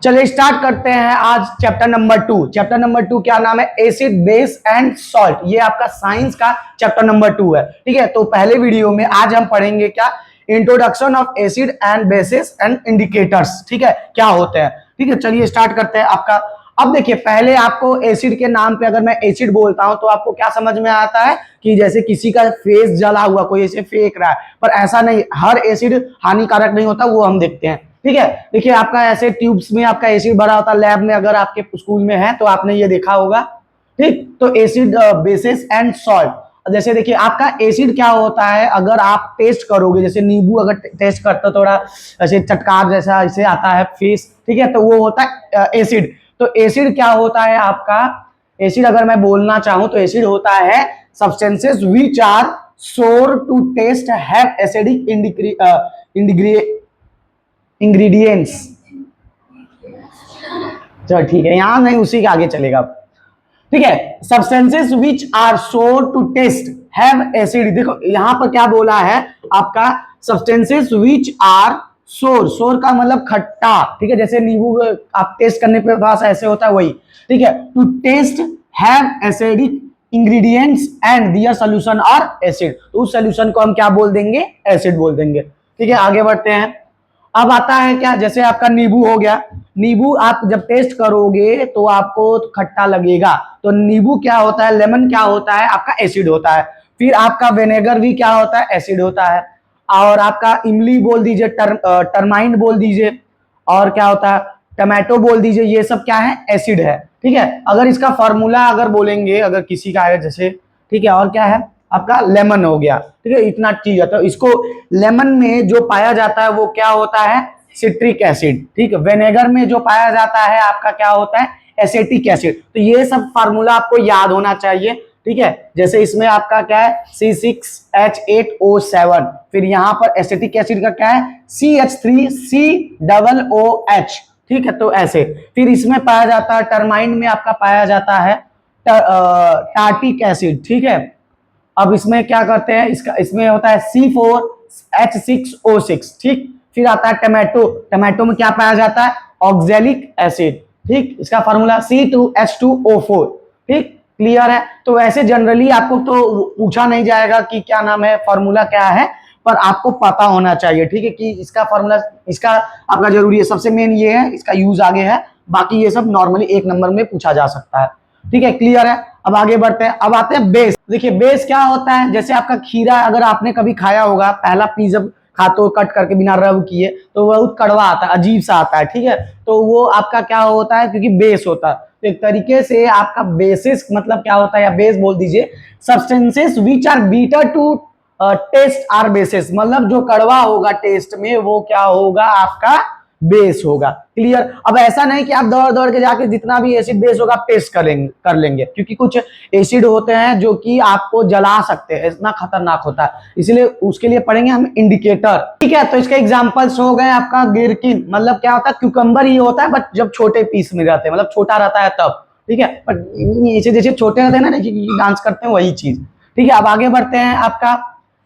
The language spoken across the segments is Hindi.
चलिए स्टार्ट करते हैं आज चैप्टर नंबर 2। चैप्टर नंबर 2 क्या नाम है? Acid, base and salt. ये आपका साइंस का चैप्टर नंबर 2 है। ठीक है, तो पहले वीडियो में आज हम पढ़ेंगे क्या? Introduction of acid and bases and indicators. ठीक है, क्या होते हैं। ठीक है, चलिए स्टार्ट करते हैं आपका। अब देखिए, पहले आपको एसिड के नाम पे अगर मैं एसिड बोलता हूं तो आपको क्या समझ में आता है कि जैसे किसी का फेस जला हुआ, कोई ऐसे फेंक रहा है, पर ऐसा नहीं, हर एसिड हानिकारक नहीं होता, वो हम देखते हैं। ठीक है, देखिए आपका ऐसे ट्यूब्स में आपका एसिड भरा होता है, लैब में अगर आपके स्कूल में है तो आपने ये देखा होगा। ठीक, तो एसिड, बेसिस एंड सॉल्ट। जैसे देखिए आपका एसिड क्या होता है, अगर आप टेस्ट करोगे, जैसे नींबू अगर टेस्ट करते हो थोड़ा ऐसे चटकार जैसा ऐसे आता है फेस, ठीक है, तो वो होता है एसिड। तो एसिड क्या होता है आपका? एसिड अगर मैं बोलना चाहूं तो एसिड होता है substances which are sour to taste, have acidic ingredients. चलो ठीक है, यहां नहीं, उसी के आगे चलेगा। ठीक है, substances which are sour to taste have acid. देखो यहां पर क्या बोला है आपका, सब्सटेंसेस विच आर सोर। सोर का मतलब खट्टा। ठीक है, जैसे नींबू आप टेस्ट करने पे थोड़ा सा ऐसे होता है, वही। ठीक है, to taste have acidic ingredients and their solution और एसिड। तो उस सोल्यूशन को हम क्या बोल देंगे? एसिड बोल देंगे। ठीक है, आगे बढ़ते हैं। अब आता है क्या, जैसे आपका नींबू हो गया। नींबू आप जब टेस्ट करोगे तो आपको खट्टा लगेगा, तो नींबू क्या होता है? लेमन क्या होता है? आपका एसिड होता है। फिर आपका विनेगर भी क्या होता है? एसिड होता है। और आपका इमली बोल दीजिए, टर्माइन बोल दीजिए, और क्या होता है? टमाटो बोल दीजिए, ये सब क्या है? एसिड है। ठीक है, अगर इसका फॉर्मूला अगर बोलेंगे, अगर किसी का है जैसे, ठीक है, और क्या है आपका? लेमन हो गया। ठीक है, इतना चीज है। तो इसको लेमन में जो पाया जाता है वो क्या होता है? Citric acid. ठीक है, विनेगर में जो पाया जाता है आपका क्या होता है? Acetic acid. तो ये सब फार्मूला आपको याद होना चाहिए। ठीक है, जैसे इसमें आपका क्या है? C6H8O7। फिर यहां पर एसिटिक एसिड का क्या है? CH3COOH। ठीक है, तो ऐसे। फिर इसमें पाया जाता है, टर्माइन में आपका पाया जाता है टार्टिक एसिड। ठीक है, अब इसमें क्या करते हैं, इसका इसमें होता है C4H6O6। ठीक, फिर आता है टमाटो। टमाटो में क्या पाया जाता है? Oxalic acid. ठीक, इसका फॉर्मूला C2H2O4। ठीक, क्लियर है। तो वैसे जनरली आपको तो पूछा नहीं जाएगा कि क्या नाम है, फॉर्मूला क्या है, पर आपको पता होना चाहिए। ठीक है, कि इसका फॉर्मूला, इसका आपका जरूरी है, सबसे मेन ये है, इसका यूज आगे है, बाकी ये सब नॉर्मली एक नंबर में पूछा जा सकता है। ठीक है, क्लियर है। अब आगे बढ़ते हैं। अब आते हैं बेस। देखिए बेस क्या होता है, जैसे आपका खीरा अगर आपने कभी खाया होगा, पहला पीस जब खाते हो कट करके बिना रब किए, तो वो बहुत कड़वा आता है, अजीब सा आता है। ठीक है, तो वो आपका क्या होता है? क्योंकि बेस होता है, तो एक तरीके से आपका बेसिस मतलब क्या होता है, या बेस बोल दीजिए, substances which are bitter to taste are basis. मतलब जो कड़वा होगा टेस्ट में, वो क्या होगा? आपका बेस होगा। क्लियर। अब ऐसा नहीं कि आप दौड़ दौड़ के जाके जितना भी एसिड बेस होगा आप टेस्ट कर लेंगे, क्योंकि कुछ एसिड होते हैं जो कि आपको जला सकते हैं, इतना खतरनाक होता है, इसलिए उसके लिए पढ़ेंगे हम इंडिकेटर। ठीक है, तो इसके एग्जांपल्स हो गए आपका गिरकिन, मतलब क्या होता है? क्यूकम्बर ही होता है, बट जब छोटे पीस में रहते हैं, मतलब छोटा रहता है तब। ठीक है, बट ऐसे जैसे छोटे रहते हैं ना, डांस करते हैं, वही चीज। ठीक है, अब आगे बढ़ते हैं। आपका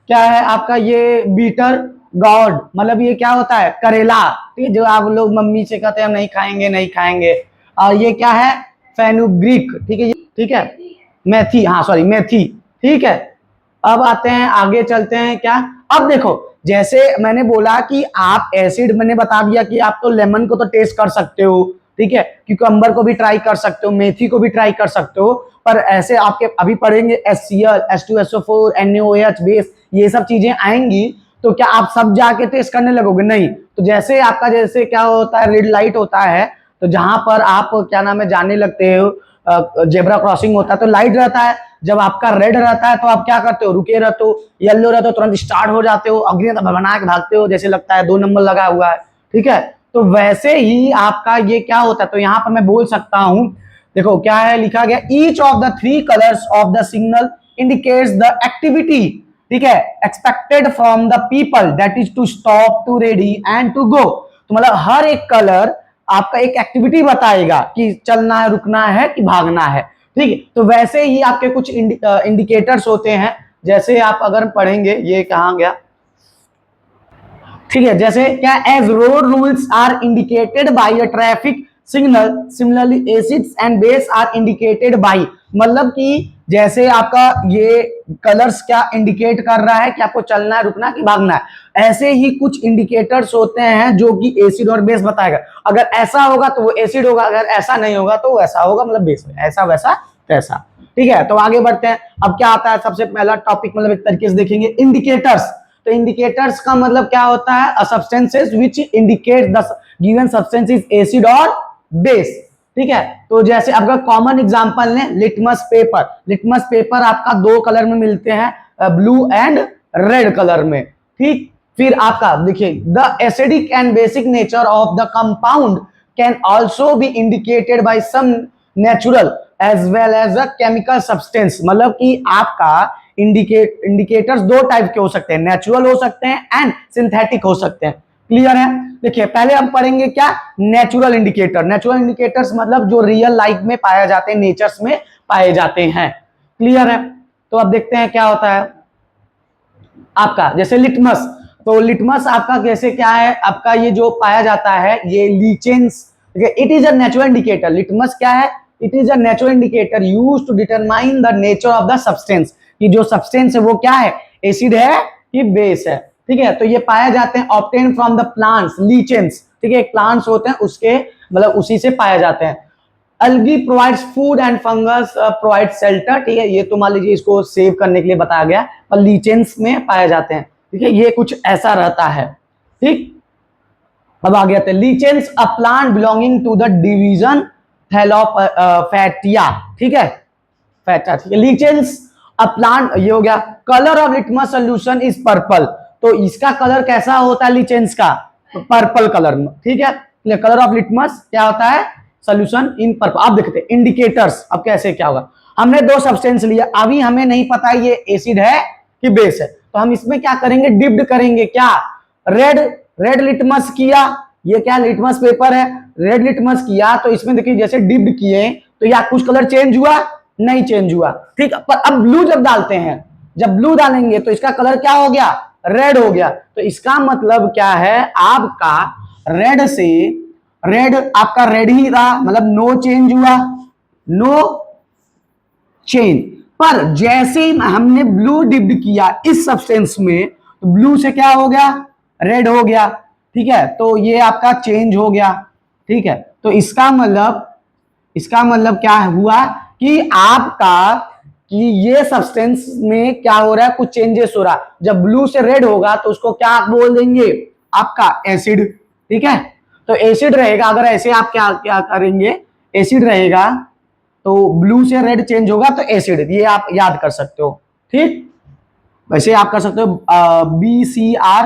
क्या है? आपका ये बीटर गॉड, मतलब ये क्या होता है? करेला। ठीक है, जो आप लोग मम्मी से कहते हैं हम नहीं खाएंगे नहीं खाएंगे। और ये क्या है? फेनुग्रीक। ठीक है, ठीक है, मेथी, हाँ सॉरी मेथी। ठीक है, अब आते हैं, आगे चलते हैं। क्या? अब देखो, जैसे मैंने बोला कि आप एसिड, मैंने बता दिया कि आप तो लेमन को तो टेस्ट कर सकते हो, ठीक है, क्यूकम्बर को भी ट्राई कर सकते हो, मेथी को भी ट्राई कर सकते हो, पर ऐसे आपके अभी पढ़ेंगे HCl, H2SO4, NaOH बेस, ये सब चीजें आएंगी, तो क्या आप सब जाके टेस्ट करने लगोगे? नहीं। तो जैसे आपका, जैसे क्या होता है, रेड लाइट होता है, तो जहां पर आप क्या नाम है जाने लगते हो, जेब्रा क्रॉसिंग होता है तो लाइट रहता है, जब आपका रेड रहता है तो आप क्या करते हो? रुके रहते हो। येलो रहते हो तुरंत स्टार्ट हो जाते हो, अग्नि बना के भागते हो, जैसे लगता है 2 नंबर लगा हुआ है। ठीक है, तो वैसे ही आपका ये क्या होता है, तो यहां पर मैं बोल सकता हूं, देखो क्या है लिखा गया, each of the 3 colours of the signal indicates the activity, ठीक है, expected from the people, that is to stop, to ready and to go. तो मतलब हर एक कलर आपका एक एक्टिविटी बताएगा कि चलना है, रुकना है कि भागना है। ठीक है, तो वैसे ही आपके कुछ इंडिकेटर्स होते हैं, जैसे आप अगर पढ़ेंगे, ये कहां गया, ठीक है, जैसे क्या, as road rules are indicated by a traffic signal, similarly acids and base are indicated by, मतलब कि जैसे आपका ये कलर्स क्या इंडिकेट कर रहा है कि आपको चलना है, रुकना कि भागना है, ऐसे ही कुछ इंडिकेटर्स होते हैं जो कि एसिड और बेस बताएगा। अगर ऐसा होगा तो वो एसिड होगा, अगर ऐसा नहीं होगा तो वैसा होगा, मतलब बेस, ऐसा वैसा तैसा। ठीक है, तो आगे बढ़ते हैं। अब क्या आता है, सबसे पहला टॉपिक मतलब एक तरीके से देखेंगे इंडिकेटर्स। तो इंडिकेटर्स का मतलब क्या होता है, a substances which indicate the given substance is acid और बेस। ठीक है, तो जैसे आपका कॉमन एग्जांपल ने लिटमस पेपर, लिटमस पेपर आपका दो कलर में मिलते हैं, ब्लू एंड रेड कलर में। ठीक, फिर आपका देखिए, the acidic and basic nature of the compound can also be indicated by some natural as well as a chemical substance, मतलब कि आपका इंडिकेटर्स दो टाइप के हो सकते हैं, नेचुरल हो सकते हैं एंड सिंथेटिक हो सकते हैं। क्लियर है? देखिए, पहले हम पढ़ेंगे क्या, नेचुरल इंडिकेटर। नेचुरल इंडिकेटर्स मतलब जो रियल लाइफ में पाए जाते हैं, नेचर्स में पाए जाते हैं। क्लियर है? तो अब देखते हैं क्या होता है आपका, जैसे लिटमस। तो लिटमस आपका कैसे क्या है, आपका ये जो पाया जाता है ये lichens, it is a natural indicator. Litmus क्या है, it is a natural indicator used to determine the nature of the substance, कि जो सब्सटेंस है वो क्या है, एसिड है कि बेस है। ठीक है, तो ये पाए जाते हैं ऑब्टेन फ्रॉम द प्लांट्स, लीचेंस। ठीक है, प्लांट्स होते हैं उसके, मतलब उसी से पाए जाते हैं। Algae provides food and fungus provide shelter. ठीक है, ये तो मान लीजिए इसको सेव करने के लिए बताया गया, और लीचेंस में पाए जाते हैं। ठीक है, ये कुछ ऐसा रहता है। ठीक, अब आ गया lichens, a plant belonging to the division thallophyta. ठीक है, फैटा। ठीक है, लीचेंस अ प्लांट, ये हो गया। Colour of litmus solution is purple, तो इसका कलर कैसा होता है लीचेंस का, पर्पल कलर में। ठीक है, कलर ऑफ लिटमस क्या होता है, सोल्यूशन इन पर्पल। आप देखते हैं इंडिकेटर्स, अब कैसे क्या होगा, हमने दो सब्सटेंस लिया, अभी हमें नहीं पता ये एसिड है कि बेस है, तो हम इसमें क्या करेंगे, डिप्ड करेंगे, क्या, रेड, रेड लिटमस किया, ये क्या लिटमस पेपर है, रेड लिटमस किया, तो इसमें देखिए जैसे डिप्ड किए तो या कुछ कलर चेंज हुआ, नहीं चेंज हुआ। ठीक, पर अब ब्लू जब डालते हैं, जब ब्लू डालेंगे तो इसका कलर क्या हो गया, रेड हो गया। तो इसका मतलब क्या है, आपका रेड से, रेड आपका रेड ही रहा, मतलब नो चेंज हुआ, नो चेंज। पर जैसे हमने ब्लू डिप्ड किया इस सब्सटेंस में, तो ब्लू से क्या हो गया, रेड हो गया। ठीक है, तो ये आपका चेंज हो गया। ठीक है, तो इसका मतलब क्या हुआ कि आपका, कि ये सब्सटेंस में क्या हो रहा है, कुछ चेंजेस हो रहा है। जब ब्लू से रेड होगा तो उसको क्या बोल देंगे, आपका एसिड। ठीक है, तो एसिड रहेगा, अगर ऐसे आप क्या क्या करेंगे, एसिड रहेगा तो ब्लू से रेड चेंज होगा तो एसिड, ये आप याद कर सकते हो। ठीक, वैसे आप कर सकते हो BCR।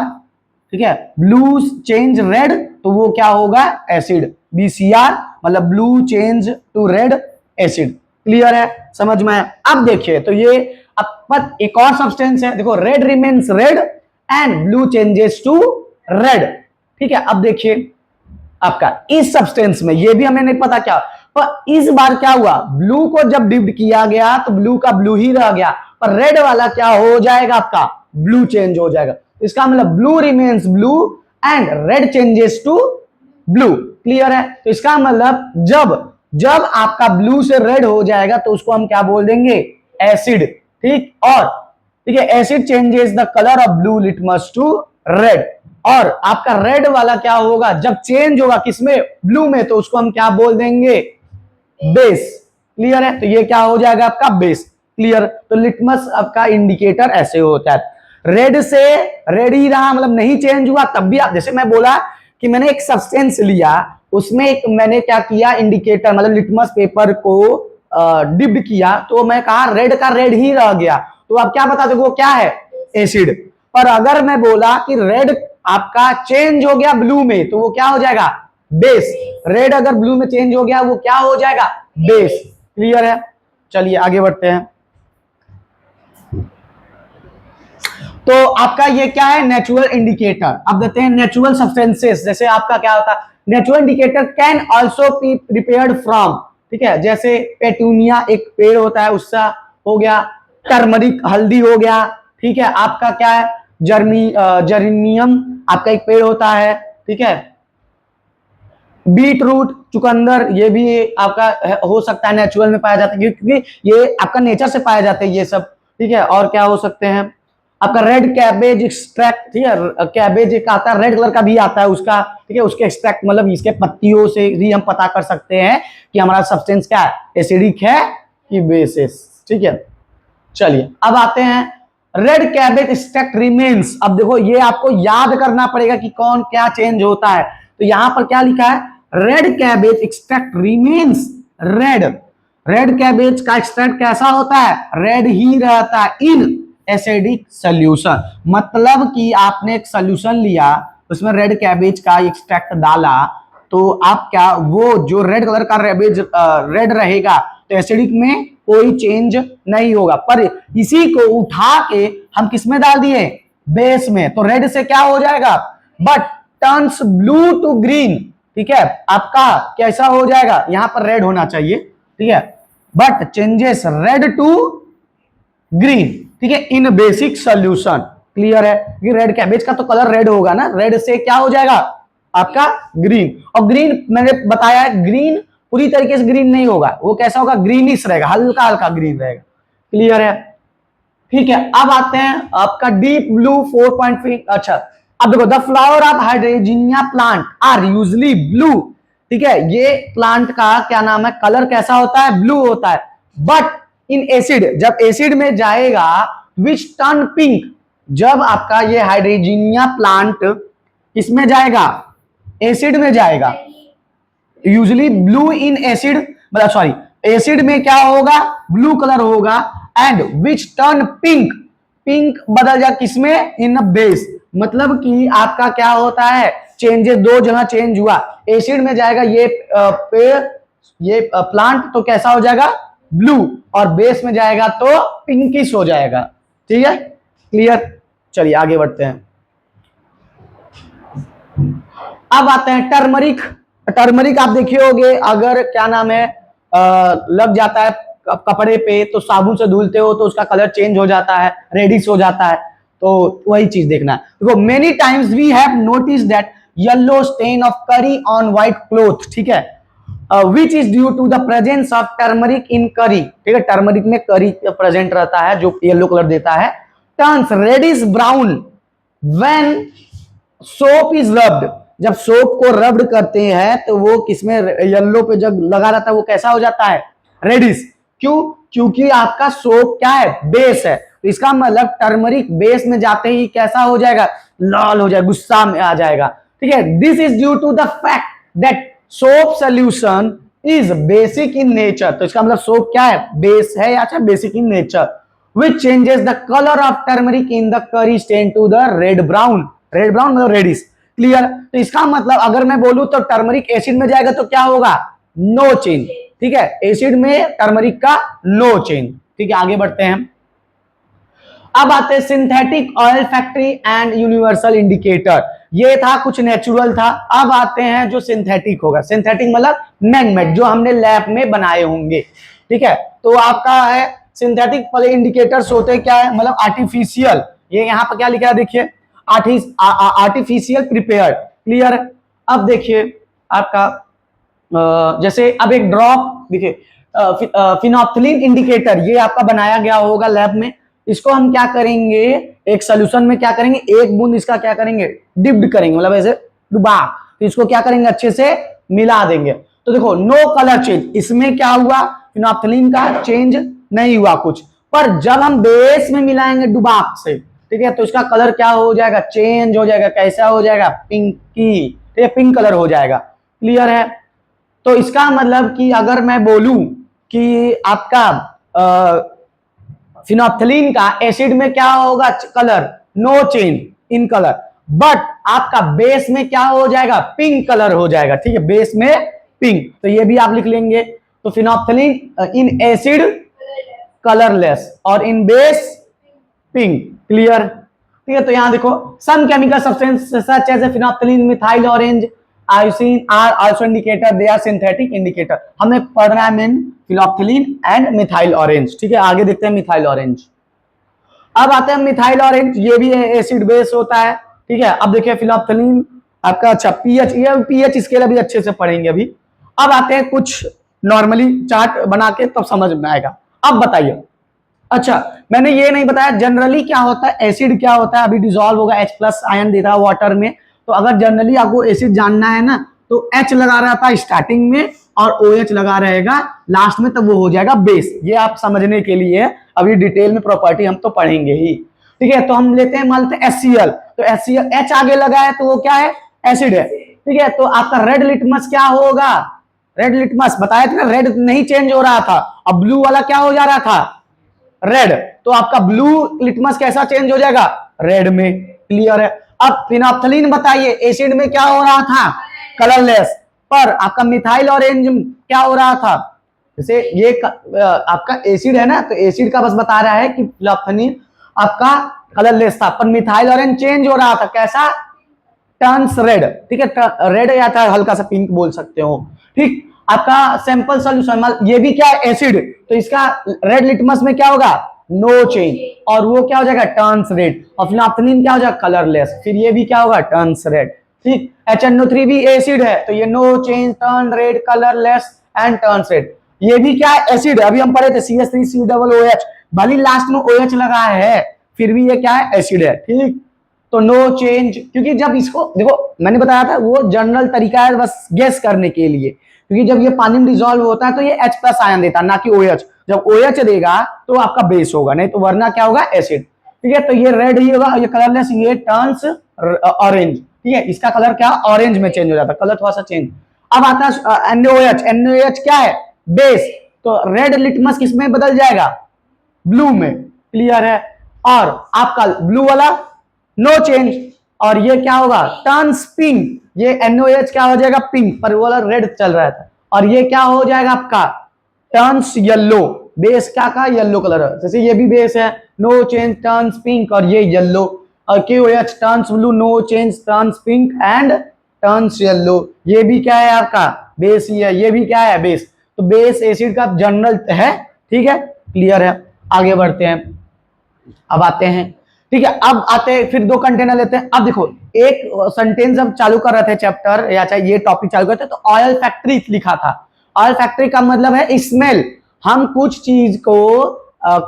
ठीक है, ब्लू चेंज रेड, तो वो क्या होगा, एसिड। BCR मतलब blue change to red, acid. Clear है, समझ में? अब देखिए, तो ये अब एक और सब्सटेंस है, देखो, red remains red and blue changes to red. ठीक है, अब देखिए आपका इस सब्सटेंस में, ये भी हमें नहीं पता क्या, पर इस बार क्या हुआ, ब्लू को जब डिप्ड किया गया तो ब्लू का ब्लू ही रह गया, पर रेड वाला क्या हो जाएगा, आपका ब्लू चेंज हो जाएगा। इसका मतलब blue remains blue and red changes to blue. Clear है? तो इसका मतलब जब आपका ब्लू से रेड हो जाएगा तो उसको हम क्या बोल देंगे, एसिड। ठीक, और ठीक है, acid changes the colour of blue litmus to red. और आपका रेड वाला क्या होगा, जब चेंज होगा किसमें, ब्लू में, तो उसको हम क्या बोल देंगे, बेस। क्लियर है? तो ये क्या हो जाएगा, आपका बेस। क्लियर? तो लिटमस आपका इंडिकेटर ऐसे होता है, रेड से रेड ही रहा, मतलब नहीं चेंज हुआ, तब भी आप, जैसे मैं बोला कि मैंने एक सब्सटेंस लिया, उसमें एक मैंने क्या किया, इंडिकेटर मतलब लिटमस पेपर को डिप्ड किया, तो मैं कहा रेड का रेड ही रह गया, तो आप क्या बता दोगे वो क्या है, एसिड। पर अगर मैं बोला कि रेड आपका चेंज हो गया ब्लू में, तो वो क्या हो जाएगा, बेस। रेड अगर ब्लू में चेंज हो गया वो क्या हो जाएगा, बेस। क्लियर है? चलिए आगे बढ़ते हैं। तो आपका ये क्या है, नेचुरल इंडिकेटर। अब देखते हैं नेचुरल सब्सटेंसेस, जैसे आपका क्या होता है, natural indicator can also be prepared from. ठीक है, जैसे पेटूनिया एक पेड़ होता है, उसका हो गया, टर्मरिक हल्दी हो गया। ठीक है, आपका क्या है, जर्नियम आपका एक पेड़ होता है, ठीक है, बीट रूट, चुकंदर, ये भी आपका हो सकता है नेचुरल में पाया जाता है क्योंकि ये आपका नेचर से पाए जाते हैं ये सब, ठीक है। और क्या हो सकते हैं, आपका रेड कैबेज एक्सट्रैक्ट, ठीक है, कैबेज एक आता है रेड कलर का भी आता है उसका, ठीक है, उसके एक्सट्रैक्ट मतलब इसके पत्तियों से भी हम पता कर सकते हैं कि हमारा सब्सटेंस क्या है, एसिडिक है कि बेसिस, ठीक है। चलिए अब आते हैं रेड कैबेज एक्सट्रैक्ट रिमेन्स। अब देखो ये आपको याद करना पड़ेगा कि कौन क्या चेंज होता है, तो यहां पर क्या लिखा है, red cabbage extract remains red. Red cabbage का एक्सट्रैक्ट कैसा होता है, रेड ही रहता है इन एसिडिक सोल्यूशन। मतलब कि आपने एक सोल्यूशन लिया, उसमें रेड कैबेज का एक्सट्रैक्ट डाला, तो आप क्या, वो जो रेड कलर का रेड रहेगा, तो एसिडिक में कोई चेंज नहीं होगा। पर इसी को उठा के हम किस में डाल दिए, बेस में, तो रेड से क्या हो जाएगा, but turns blue to green, ठीक है, आपका कैसा हो जाएगा, यहां पर रेड होना चाहिए, ठीक है, but changes red to green, ठीक है, इन बेसिक सोल्यूशन। क्लियर है कि रेड कैबेज का तो कलर रेड होगा ना, रेड से क्या हो जाएगा आपका ग्रीन। और ग्रीन मैंने बताया है, ग्रीन पूरी तरीके से ग्रीन नहीं होगा, वो कैसा होगा, ग्रीनिश रहेगा, हल्का हल्का ग्रीन रहेगा। क्लियर है, ठीक है। अब आते हैं आपका डीप ब्लू 4.5। अच्छा अब देखो, the flower of hydrangea plant are usually blue, ठीक है, ये प्लांट का क्या नाम है, कलर कैसा होता है, ब्लू होता है। बट इन एसिड, जब एसिड में जाएगा, विच टर्न पिंक, जब आपका ये हाइड्रेंजिया प्लांट किसमें जाएगा, एसिड में जाएगा, यूजली ब्लू इन एसिड, मतलब सॉरी, एसिड में क्या होगा, ब्लू कलर होगा, and which turn pink, pink बदल जा किसमें, इन बेस। मतलब कि आपका क्या होता है, चेंजेस दो जगह चेंज हुआ, एसिड में जाएगा ये पेड़, ये प्लांट, तो कैसा हो जाएगा, ब्लू, और बेस में जाएगा तो पिंकिश हो जाएगा, ठीक है। क्लियर, चलिए आगे बढ़ते हैं। अब आते हैं टर्मरिक। टर्मरिक आप देखिए होगे, अगर क्या नाम है लग जाता है कपड़े पे, तो साबुन से धुलते हो तो उसका कलर चेंज हो जाता है, रेडिश हो जाता है, तो वही चीज देखना है। देखो many times we have notice that yellow stain of curry on white cloth, ठीक है, which is due to the presence of turmeric in curry, ठीक है, टर्मरिक में करी प्रेजेंट रहता है जो येलो कलर देता है। Turns reddish brown when soap is rubbed, जब सोप को रब्ड करते हैं तो वो किसमें, येलो पे जब लगा रहता है वो कैसा हो जाता है, रेडिश। क्यों, क्योंकि आपका सोप क्या है, बेस है, तो इसका मतलब टर्मरिक बेस में जाते ही कैसा हो जाएगा, लाल हो जाएगा, गुस्सा में आ जाएगा, ठीक है। This is due to the fact that soap solution is basic in nature, तो इसका मतलब सोप क्या है, बेस है या अच्छा basic in nature, which changes the color of turmeric in the curry stain to the red brown, red brown मतलब रेडिश। क्लियर, तो इसका मतलब अगर मैं बोलूं तो टर्मरिक एसिड में जाएगा तो क्या होगा, नो चेंज, ठीक है, एसिड में टर्मरिक का नो चेंज, ठीक है। आगे बढ़ते हैं, अब आते हैं synthetic oil factory and universal indicator. ये था कुछ नेचुरल था, अब आते हैं जो सिंथेटिक होगा। सिंथेटिक मतलब मैनमेड, जो हमने लैब में बनाए होंगे, ठीक है। तो आपका है सिंथेटिक वाले इंडिकेटर्स होते क्या है, मतलब आर्टिफिशियल, ये यहाँ पर क्या लिखा है देखिए, आर्टिफिशियल प्रिपेयर्ड। क्लियर, अब देखिए आपका जैसे अब एक ड्रॉप देखिए, फिनोप्थिलीन इंडिकेटर, ये आपका बनाया गया होगा लैब में, इसको हम क्या करेंगे, एक सोल्यूशन में क्या करेंगे, एक बूंद इसका क्या करेंगे, डिप्ड करेंगे, मतलब ऐसे डुबा, तो इसको क्या करेंगे, अच्छे से मिला देंगे, तो देखो नो कलर चेंज, इसमें क्या हुआ, फिनोप्थिलीन का चेंज नहीं हुआ कुछ, पर जब हम बेस में मिलाएंगे डुबाक से, ठीक है, तो इसका कलर क्या हो जाएगा, चेंज हो जाएगा, कैसा हो जाएगा, पिंकी, ठीक है, पिंक कलर हो जाएगा। क्लियर है, तो इसका मतलब कि अगर मैं बोलूं कि आपका फिनोप्थिलीन का एसिड में क्या होगा, colour no change in colour, but आपका बेस में क्या हो जाएगा, पिंक कलर हो जाएगा, ठीक है, बेस में पिंक, तो ये भी आप लिख लेंगे। तो फिनोप्थिलीन इन एसिड कलरलेस और इन बेस पिंक। क्लियर, ठीक है। तो यहां देखो, some chemical substance such as phenolphthalein, methyl orange, eosin are also indicator, they are synthetic indicator. हमें पढ़ना है main phenolphthalein and methyl orange, ठीक है। आगे देखते हैं मिथाइल ऑरेंज। अब आते हैं मिथाइल ऑरेंज, ये भी एसिड बेस होता है, ठीक है। अब देखिए फिनोल्फ्थालीन आपका, अच्छा पीएच, ये पीएच स्केल अभी अच्छे से पढ़ेंगे अभी। अब आते हैं कुछ नॉर्मली चार्ट बना के, तब समझ में आएगा। अब बताइए, अच्छा मैंने ये नहीं बताया जनरली क्या होता है, एसिड क्या होता है। अभी डिसॉल्व होगा, H+ आयन देता है वाटर में। तो अगर जनरली आपको एसिड जानना है ना, तो H लगा रहा था स्टार्टिंग में और OH लगा रहेगा लास्ट में, तब वो हो जाएगा बेस। ये आप समझने के लिए अभी डिटेल में प्रॉपर्टी हम तो पढ़ेंगे ही, ठीक है। तो हम लेते हैं, मान लेते हैं HCl, तो HCl H आगे लगा है तो वो क्या है, एसिड है, ठीक है। तो आपका रेड लिटमस क्या होगा, रेड लिटमस बताया था ना, रेड नहीं चेंज हो रहा था, अब ब्लू वाला क्या हो जा रहा था, रेड। तो आपका ब्लू लिटमस कैसा चेंज हो जाएगा, रेड में। क्लियर है। अब फिनोल्फ्थालीन बताइए, एसिड में क्या हो रहा था, कलरलेस, पर आपका मिथाइल ऑरेंज क्या हो रहा था, जैसे ये आपका एसिड है ना, तो एसिड का बस बता रहा है कि फिनोल्फ्थालीन आपका कलरलेस था, पर मिथाइल ऑरेंज चेंज हो रहा था, कैसा, टर्न्स रेड, ठीक है, रेड या था हल्का सा पिंक बोल सकते हो, ठीक। आपका सैंपल सॉल्यूशन, ये भी क्या है, एसिड, तो इसका रेड लिटमस में क्या होगा, नो चेंज, और वो क्या हो जाएगा, टर्न्स रेड, और फिनोल्फ्थालीन क्या हो जाएगा, कलरलेस, फिर ये भी क्या होगा, टर्न्स रेड, ठीक। HNO3 भी एसिड है, तो ये no change, turn red, colourless and turns red. ये भी क्या है, एसिड है, अभी हम पढ़े थे CH3COOH, भले लास्ट में OH लगा है, फिर भी ये क्या है, एसिड है, ठीक। तो नो चेंज, क्योंकि जब इसको देखो मैंने बताया था वो जनरल तरीका है बस गेस करने के लिए, क्योंकि जब ये पानी में डिसॉल्व होता है तो ये H+ आयन देता है, ना कि OH। जब OH देगा तो आपका बेस होगा, नहीं तो वरना क्या होगा, एसिड, ठीक है। तो ये रेड ही होगा, ये कलरलेस, ये टर्न्स ऑरेंज, ठीक है। इसका कलर क्या, ऑरेंज में चेंज हो जाता है, कलर थोड़ा सा चेंज। अब आता है NaOH, NaOH क्या है, बेस, तो रेड लिटमस किस में बदल जाएगा, ब्लू में। क्लियर है। और आपका ब्लू वाला नो चेंज, और ये क्या होगा, टर्न्स पिंक, ये NaOH क्या हो जाएगा, पिंक, पर वो वाला रेड चल रहा था, और ये क्या हो जाएगा आपका, टर्न्स येलो, बेस क्या का, येलो कलर है, जैसे ये भी बेस है, नो चेंज, टर्न्स पिंक, और ये येलो, और KOH turns blue, no change, turns pink and turns yellow. ये भी क्या है आपका, बेस ही है, ये भी क्या है, बेस। तो बेस एसिड का जनरल है, ठीक है। क्लियर है। आगे बढ़ते हैं, अब आते हैं, ठीक है। अब आते हैं, फिर 2 कंटेनर लेते हैं। अब देखो एक सेंटेंस जब चालू कर रहे थे चैप्टर, या चाहे ये टॉपिक चालू करते, तो ऑयल फैक्ट्री लिखा था। ऑयल फैक्ट्री का मतलब है स्मेल। हम कुछ चीज को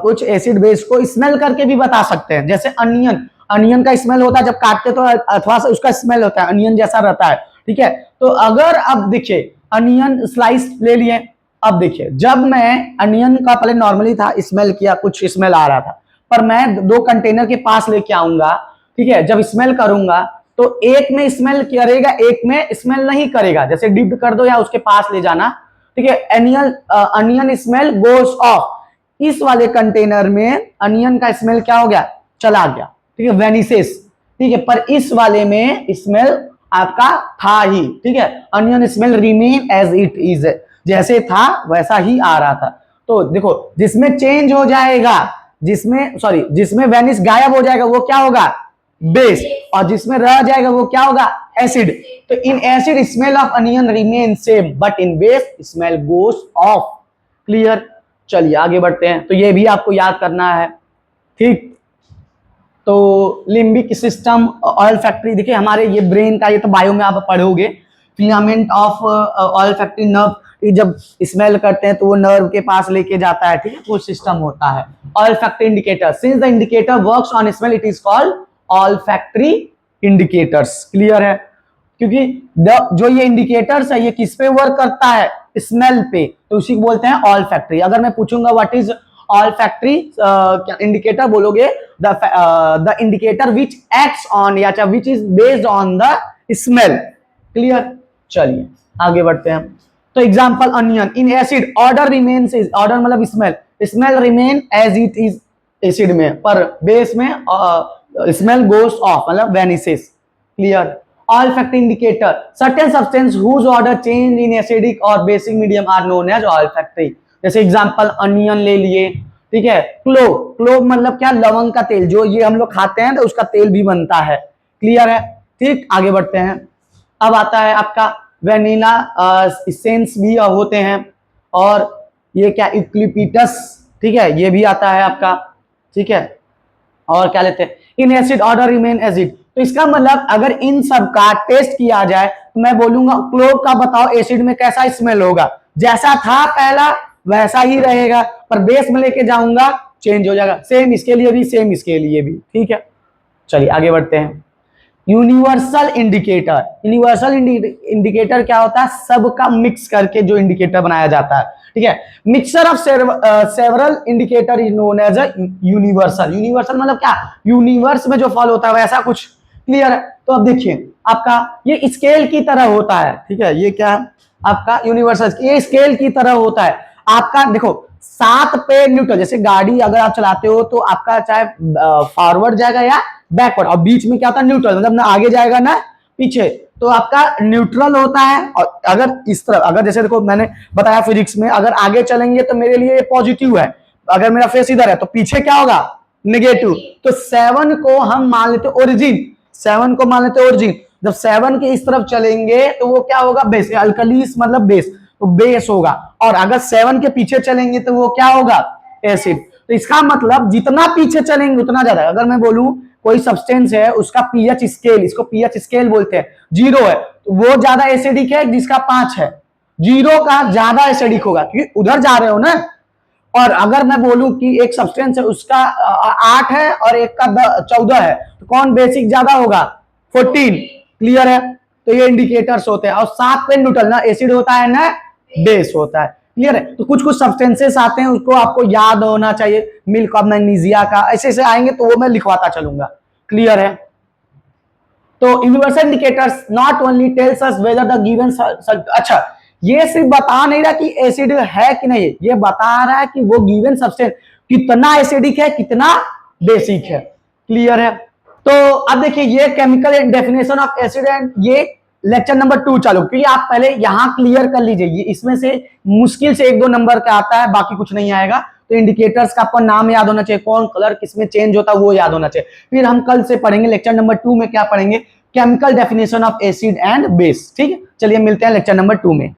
कुछ एसिड बेस को स्मेल करके भी बता सकते हैं, जैसे अनियन, अनियन का स्मेल होता है जब काटते तो अथवा से उसका स्मेल होता है, अनियन जैसा रहता है, ठीक है। तो अगर अब देखिए अनियन स्लाइस ले लिए, अब देखिए जब मैं अनियन का पहले नॉर्मली था, स्मेल किया, कुछ स्मेल आ रहा था, पर मैं 2 कंटेनर के पास लेके आऊंगा, ठीक है। जब स्मेल करूंगा तो एक में स्मेल करेगा, एक में स्मेल नहीं करेगा, जैसे डिप कर दो या उसके पास ले जाना, ठीक है। अनियन स्मेल गोस ऑफ, इस वाले कंटेनर में अनियन का स्मेल क्या हो गया, चला गया, ठीक है, वेनिसेस, ठीक है। पर इस वाले में स्मेल आपका था ही, ठीक है। Onion smell remain as it is, जैसे था वैसा ही आ रहा था। तो देखो जिसमें चेंज हो जाएगा, जिसमें वेनिस गायब हो जाएगा वो क्या होगा, बेस, और जिसमें रह जाएगा वो क्या होगा, एसिड। तो in acid smell of onion remain same, but in base smell goes of. Clear. चलिए आगे बढ़ते हैं, तो ये भी आपको याद करना है, ठीक। तो लिम्बिक सिस्टम, ऑयल फैक्ट्री, देखिए हमारे ये ब्रेन का, ये तो बायो में आप पढ़ोगे, filament of oil factory, nerve, जब स्मेल करते हैं तो वो नर्व के पास लेके जाता है, ठीक है, वो सिस्टम होता है। Oil factory indicator, since the indicator works on smell it is called oil factory indicators. Clear है। क्योंकि जो ये इंडिकेटर्स है ये किस पे वर्क करता है, स्मेल पे, तो उसी को बोलते हैं ऑयल फैक्ट्री। अगर मैं पूछूंगा what is olfactory indicator, बोलोगे the indicator which acts on, या which is based on the smell. Clear. चलिए आगे बढ़ते हैं। तो example onion, in acid odour remains, odour मतलब smell, smell remain as it is acid में, पर बेस में स्मेल गोस ऑफ, मतलब vanishes. Clear. Olfactory indicator, certain substance whose odour change in acidic और basic medium are known as oil factory. जैसे एग्जांपल अनियन ले लिए, ठीक है। क्लोव, क्लोव मतलब क्या, लवंग का तेल, जो ये हम लोग खाते हैं तो उसका तेल भी बनता है। क्लियर है। ठीक। आगे बढ़ते हैं। अब आता है आपका वेनिला एसेंस भी होते हैं, और ये क्या, यूकलिप्टस, ठीक है, ये भी आता है आपका, ठीक है। और क्या लेते हैं, इन एसिड ऑर्डर रिमेन एसिड, तो इसका मतलब अगर इन सब का टेस्ट किया जाए तो मैं बोलूंगा क्लोव का बताओ एसिड में कैसा स्मेल होगा, जैसा था पहला वैसा ही रहेगा, पर बेस में लेके जाऊंगा चेंज हो जाएगा। सेम इसके लिए भी, सेम इसके लिए भी, ठीक है। चलिए आगे बढ़ते हैं। यूनिवर्सल इंडिकेटर, यूनिवर्सल इंडिकेटर क्या होता है, सबका मिक्स करके जो इंडिकेटर बनाया जाता है, ठीक है। Mixture of several indicator is known as a universal. Universal मतलब क्या, यूनिवर्स में जो फॉलो होता है वैसा कुछ, क्लियर है। तो अब देखिए आपका ये स्केल की तरह होता है, ठीक है। ये क्या आपका यूनिवर्सल, ये स्केल की तरह होता है आपका। देखो 7 पे न्यूट्रल, जैसे गाड़ी अगर आप चलाते हो तो आपका चाहे फॉरवर्ड जाएगा या बैकवर्ड, और बीच में क्या होता है न्यूट्रल, मतलब ना आगे जाएगा ना पीछे, तो आपका न्यूट्रल होता है। और अगर इस तरफ, अगर जैसे देखो मैंने बताया फिजिक्स में, अगर आगे चलेंगे तो मेरे लिए पॉजिटिव है, अगर मेरा फेस इधर है तो पीछे क्या होगा, नेगेटिव। तो 7 को हम मान लेते ओरिजिन, 7 को मान लेते ओरिजिन। जब 7 के इस तरफ चलेंगे तो वो क्या होगा, बेस, अल्कलीस मतलब बेस, तो बेस होगा। और अगर 7 के पीछे चलेंगे तो वो क्या होगा, एसिड। तो इसका मतलब जितना पीछे चलेंगे उतना ज्यादा। अगर मैं बोलूं कोई सब्सटेंस है उसका पीएच स्केल, इसको पीएच स्केल बोलते हैं, 0 है तो वो ज्यादा एसिडिक है जिसका 5 है, 0 का ज्यादा एसिडिक होगा क्योंकि उधर जा रहे हो ना। और अगर मैं बोलूं कि एक सब्सटेंस है उसका 8 है और एक का 14 है, तो कौन बेसिक ज्यादा होगा, 14, क्लियर है। तो ये इंडिकेटर्स होते हैं। और 7 पे न्यूट्रल, ना एसिड होता है ना बेस होता है, क्लियर है। तो कुछ कुछ सब्सटेंसेस आते हैं उसको आपको याद होना चाहिए, मिल्क ऑफ मैग्नीशिया का, ऐसे ऐसे आएंगे तो वो मैं लिखवाता चलूंगा, क्लियर है। तो universal indicators not only tells us whether the given, अच्छा ये सिर्फ बता नहीं रहा कि एसिड है कि नहीं, ये बता रहा है कि वो गिवन सब्सटेंस कितना एसिडिक है कितना बेसिक है, क्लियर है। तो अब देखिए ये chemical definition of acid and ये लेक्चर नंबर 2 चालू, क्योंकि आप पहले यहां क्लियर कर लीजिए, ये इसमें से मुश्किल से 1-2 नंबर का आता है, बाकी कुछ नहीं आएगा। तो इंडिकेटर्स का आपको नाम याद होना चाहिए, कौन कलर किसमें चेंज होता है वो याद होना चाहिए। फिर हम कल से पढ़ेंगे लेक्चर नंबर 2 में क्या पढ़ेंगे, chemical definition of acid and base, ठीक है। चलिए मिलते हैं लेक्चर नंबर 2 में।